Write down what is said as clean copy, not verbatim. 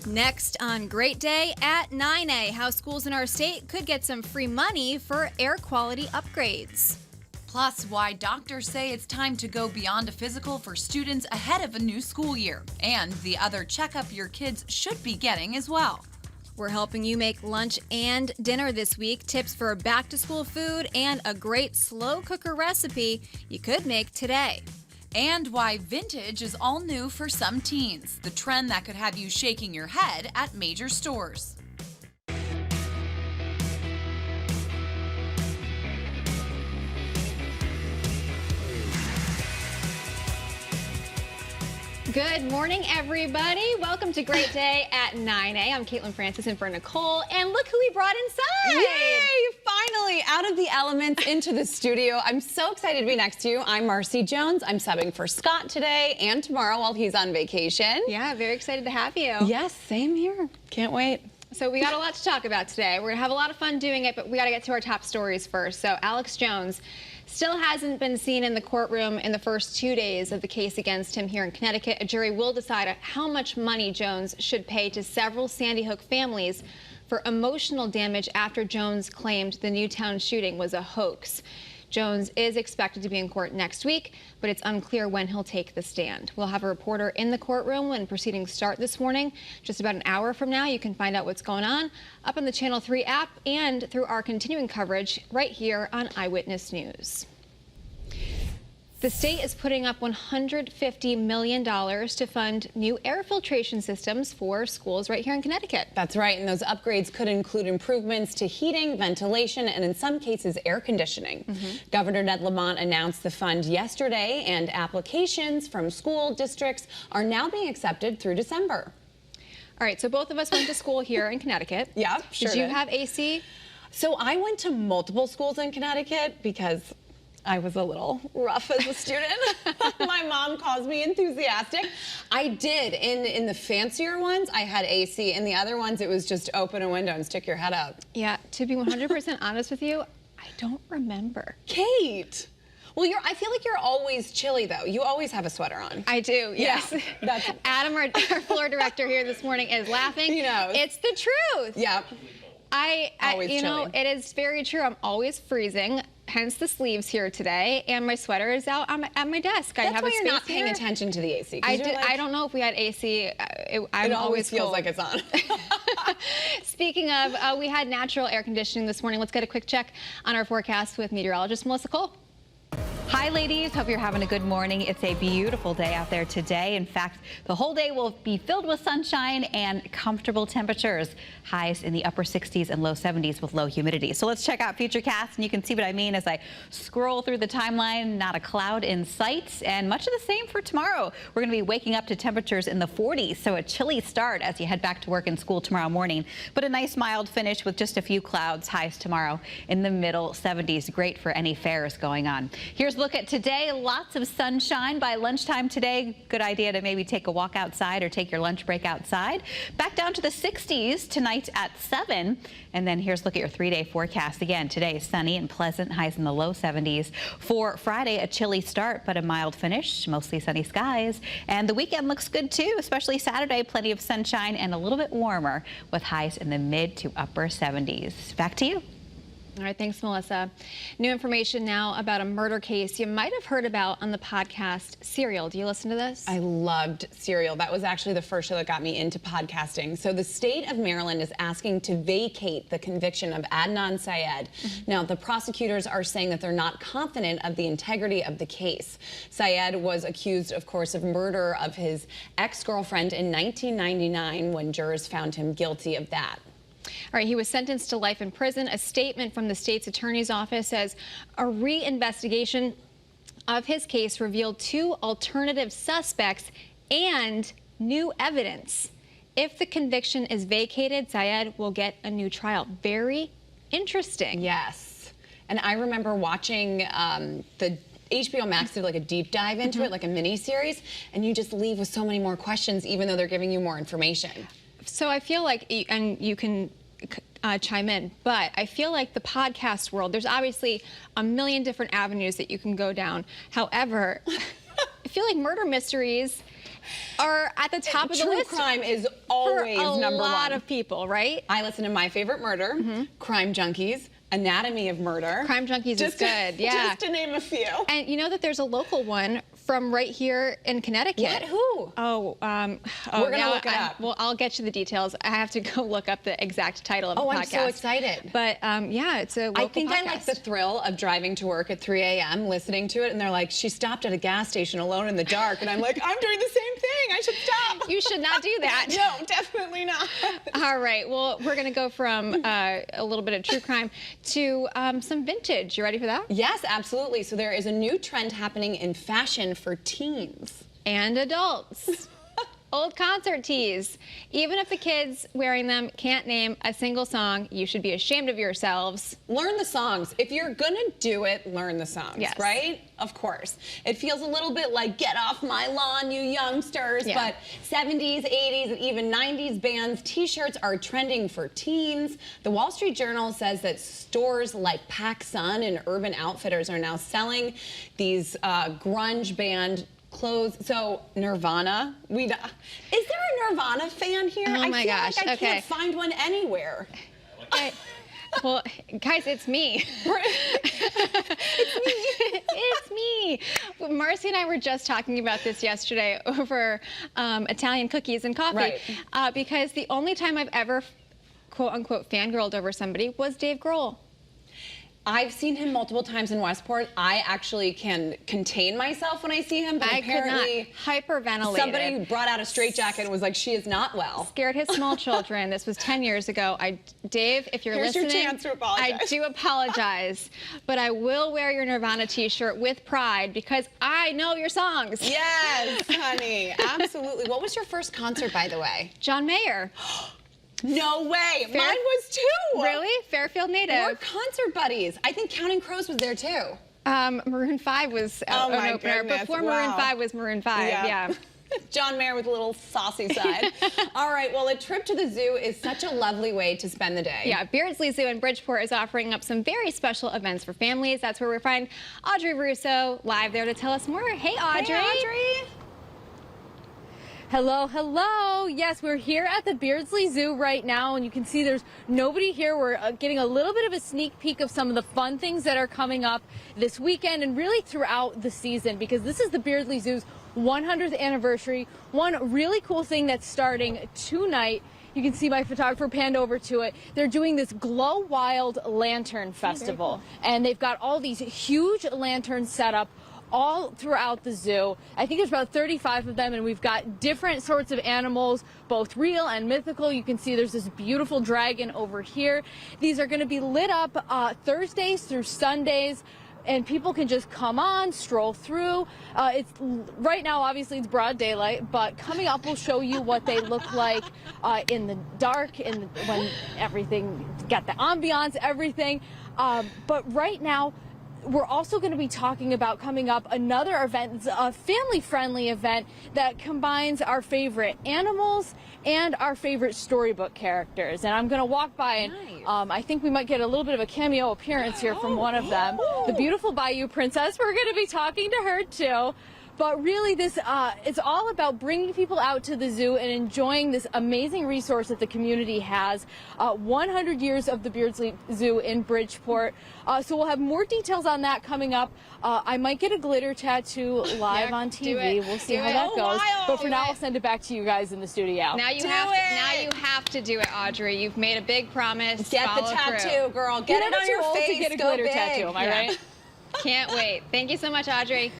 Next on Great Day at 9A, how schools in our state could get some free money for air quality upgrades. Plus, why doctors say it's time to go beyond a physical for students ahead of a new school year, and the other checkup your kids should be getting as well. We're helping you make lunch and dinner this week, tips for back-to-school food, and a great slow cooker recipe you could make today. And why vintage is all new for some teens, the trend that could have you shaking your head at major stores. Good morning, everybody. Welcome to Great Day at 9A. I'm Caitlin Francis in for Nicole, and look who we brought inside. Yay! Finally, out of the elements into the studio. I'm so excited to be next to you. I'm Marcy Jones. I'm subbing for Scott today and tomorrow while he's on vacation. Yeah, very excited to have you. Yes, same here. Can't wait. So we got a lot to talk about today. We're gonna have a lot of fun doing it, but we gotta get to our top stories first. So Alex Jones still hasn't been seen in the courtroom in the first 2 days of the case against him here in Connecticut. A jury will decide how much money Jones should pay to several Sandy Hook families for emotional damage after Jones claimed the Newtown shooting was a hoax. Jones is expected to be in court next week, but it's unclear when he'll take the stand. We'll have a reporter in the courtroom when proceedings start this morning. Just about an hour from now, you can find out what's going on up on the Channel 3 app and through our continuing coverage right here on Eyewitness News. The state is putting up $150 million to fund new air filtration systems for schools right here in Connecticut. That's right, and those upgrades could include improvements to heating, ventilation, and in some cases, air conditioning. Governor Ned Lamont announced the fund yesterday, and applications from school districts are now being accepted through December. All right, so both of us went to school here in Connecticut. Yeah, sure Did you have AC? So I went to multiple schools in Connecticut because I was a little rough as a student. My mom calls me enthusiastic. I did. In the fancier ones, I had AC. In the other ones, it was just open a window and stick your head out. Yeah, to be 100% honest with you, I don't remember. Kate! Well, I feel like you're always chilly, though. You always have a sweater on. I do, yes. Yeah, Adam, our floor director here this morning, is laughing. He knows. It's the truth. Yeah. You know, it is very true. I'm always freezing. Hence the sleeves here today, and my sweater is out at my desk. That's I have why a you're space not paying here. attention to the AC. I don't know if we had AC. It always feels cold. like it's on. Speaking of, we had natural air conditioning this morning. Let's get a quick check on our forecast with meteorologist Melissa Cole. Hi, ladies. Hope you're having a good morning. It's a beautiful day out there today. In fact, the whole day will be filled with sunshine and comfortable temperatures. Highs in the upper 60s and low 70s with low humidity. So let's check out Futurecast, and you can see what I mean as I scroll through the timeline. Not a cloud in sight, and much of the same for tomorrow. We're going to be waking up to temperatures in the 40s, so a chilly start as you head back to work and school tomorrow morning. But a nice mild finish with just a few clouds. Highs tomorrow in the middle 70s. Great for any fairs going on. Here's a look at today. Lots of sunshine by lunchtime today. Good idea to maybe take a walk outside or take your lunch break outside. Back down to the 60s tonight at 7. And then here's a look at your 3-day forecast. Again, today is sunny and pleasant. Highs in the low 70s. For Friday, a chilly start, but a mild finish. Mostly sunny skies. And the weekend looks good too, especially Saturday. Plenty of sunshine and a little bit warmer with highs in the mid to upper 70s. Back to you. All right, thanks, Melissa. New information now about a murder case you might have heard about on the podcast Serial. Do you listen to this? I loved Serial. That was actually the first show that got me into podcasting. So the state of Maryland is asking to vacate the conviction of Adnan Syed. Now, the prosecutors are saying that they're not confident of the integrity of the case. Syed was accused, of course, of murder of his ex-girlfriend in 1999 when jurors found him guilty of that. All right, he was sentenced to life in prison. A statement from the state's attorney's office says a reinvestigation of his case revealed 2 alternative suspects and new evidence. If the conviction is vacated, Syed will get a new trial. Very interesting. Yes. And I remember watching the HBO Max did like a deep dive into it, like a mini series, and you just leave with so many more questions, even though they're giving you more information. So I feel like, and you can chime in, but I feel like the podcast world, there's obviously a million different avenues that you can go down. However, I feel like murder mysteries are at the top of the True list. crime is always for a number lot one. of people, right? I listen to My Favorite Murder, Crime Junkies, Anatomy of Murder. Crime Junkies is good, yeah. Just to name a few. And you know that there's a local one from right here in Connecticut. What? Who? Oh, We're gonna look it up. Well, I'll get you the details. I have to go look up the exact title of the podcast. I'm so excited. But yeah, it's a local I think podcast. I like the thrill of driving to work at 3 a.m., listening to it, and they're like, she stopped at a gas station alone in the dark, and I'm like, I'm doing the same thing. I should stop. You should not do that. No, definitely not. All right. Well, we're going to go from a little bit of true crime to some vintage. You ready for that? Yes, absolutely. So there is a new trend happening in fashion for teens. And adults. Old concert tees. Even if the kids wearing them can't name a single song, you should be ashamed of yourselves. Learn the songs. If you're gonna do it, learn the songs, Yes. right? Of course. It feels a little bit like get off my lawn, you youngsters, Yeah. but 70s, 80s, and even 90s bands, t-shirts are trending for teens. The Wall Street Journal says that stores like PacSun and Urban Outfitters are now selling these grunge band clothes. So Nirvana, is there a Nirvana fan here? Oh my I feel gosh, like I okay. can't find one anywhere. Okay. Well, guys, it's me. It's me. Marcy and I were just talking about this yesterday over Italian cookies and coffee. Right. Because the only time I've ever, quote unquote, fangirled over somebody was Dave Grohl. I've seen him multiple times in Westport. I actually can contain myself when I see him, but I apparently could not. Hyperventilated. somebody brought out a straitjacket and was like, she is not well. Scared his small children. This was 10 years ago. Dave, if you're Here's your listening, chance to apologize. I do apologize, but I will wear your Nirvana t-shirt with pride because I know your songs. Yes, honey, absolutely. What was your first concert, by the way? John Mayer. No way. Mine was too. Really? Fairfield native. We're concert buddies. I think Counting Crows was there too. Maroon 5 was Oh an my opener. goodness, Before wow. Maroon 5 was Maroon 5, yeah. John Mayer with a little saucy side. All right, well, a trip to the zoo is such a lovely way to spend the day. Yeah, Beardsley Zoo in Bridgeport is offering up some very special events for families. That's where we find Audrey Russo live there to tell us more. Hey, Audrey. Hey, Audrey. Hello, hello. Yes, we're here at the Beardsley Zoo right now, and you can see there's nobody here. We're getting a little bit of a sneak peek of some of the fun things that are coming up this weekend and really throughout the season, because this is the Beardsley Zoo's 100th anniversary. One really cool thing that's starting tonight. You can see my photographer panned over to it. They're doing this Glow Wild Lantern Festival, and they've got all these huge lanterns set up all throughout the zoo. I think there's about 35 of them, and we've got different sorts of animals, both real and mythical. You can see there's this beautiful dragon over here. These are going to be lit up Thursdays through Sundays, and people can just come on, stroll through. It's right now, obviously, it's broad daylight, but coming up, we'll show you what they look like in the dark, when everything, got the ambiance, everything. But right now, we're also going to be talking about coming up another event, a family-friendly event that combines our favorite animals and our favorite storybook characters. And I'm going to walk by and I think we might get a little bit of a cameo appearance here from one of them. The beautiful Bayou Princess. We're going to be talking to her too. But really, this it's all about bringing people out to the zoo and enjoying this amazing resource that the community has. 100 years of the Beardsley Zoo in Bridgeport. So we'll have more details on that coming up. I might get a glitter tattoo live on TV. We'll see how that goes. But for now, I'll send it back to you guys in the studio. Now you have to do it, Audrey. You've made a big promise. Get the Follow tattoo, through. girl. Get it on your face. To get a Go glitter big. tattoo, am I right? Can't wait. Thank you so much, Audrey.